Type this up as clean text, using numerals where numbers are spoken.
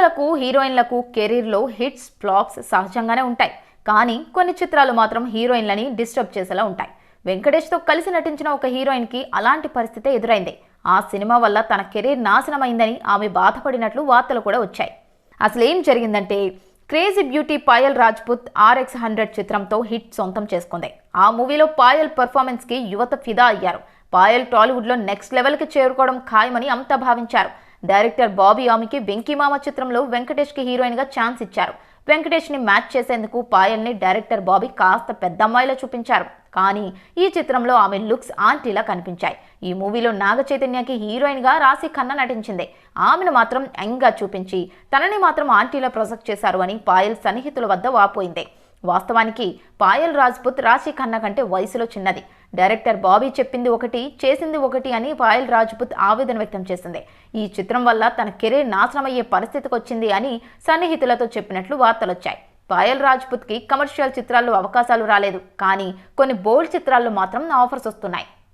హీరోలకు హీరోయిన్లకు కెరీర్లో hits flops సహజంగానే ఉంటాయి. కానీ కొన్ని చిత్రాలు మాత్రం హీరోయిన్లని డిస్టర్బ్ చేసేలా ఉంటాయి. వెంకటేష్తో కలిసి నటించిన ఒక హీరోయిన్కి అలాంటి పరిస్థితే ఎదురైంది. ఆ సినిమా వల్ల తన కెరీర్ నాశనమైందని ఆమె బాధపడినట్లు వార్తలు కూడా వచ్చాయి. అసలు ఏం జరిగిందంటే, crazy beauty Payal Rajput RX100 చిత్రంతో హిట్ సొంతం చేసుకుంది. ఆ మూవీలో పాయల్ పర్ఫార్మెన్స్ కి యువత ఫిదా అయ్యారు. పాయల్ టాలీవుడ్ లో నెక్స్ట్ లెవెల్ కి చేరుకోవడం ఖాయమని అంతా భావించారు. డైరెక్టర్ బాబీ ఆమెకి వెంకీమామ చిత్రంలో వెంకటేష్ కి హీరోయిన్ గా ఛాన్స్ ఇచ్చారు. వెంకటేష్ ని మ్యాచ్ చేసేందుకు పాయల్ ని డైరెక్టర్ బాబీ కాస్త పెద్ద అమ్మాయిలా చూపించారు. కానీ ఈ చిత్రంలో ఆమె లుక్స్ ఆంటీలా కనిపించాయి. ఈ మూవీలో నాగ చైతన్యకి హీరోయిన్ గా రాశి ఖన్నా నటించింది. ఆమెను మాత్రం యంగ్ గా చూపించి తనని మాత్రం ఆంటీలా ప్రొజెక్ట్ చేశారు అని పాయల్ సన్నిహితుల వద్ద వాపోయింది. వాస్తవానికి పాయల్ రాజ్పుత్ రాశి ఖన్నా కంటే వయసులో చిన్నది. డైరెక్టర్ బాబీ చెప్పింది ఒకటి, చేసింది ఒకటి అని పాయల్ రాజ్పుత్ ఆవేదన వ్యక్తం చేసింది. ఈ చిత్రం వల్ల తన కెరీర్ నాశనమయ్యే పరిస్థితికి వచ్చింది అని సన్నిహితులతో చెప్పినట్లు వార్తలొచ్చాయి. పాయల్ రాజ్పుత్ కి కమర్షియల్ చిత్రాల్లో అవకాశాలు రాలేదు. కానీ కొన్ని బోల్డ్ చిత్రాల్లో మాత్రం ఆఫర్స్ వస్తున్నాయి.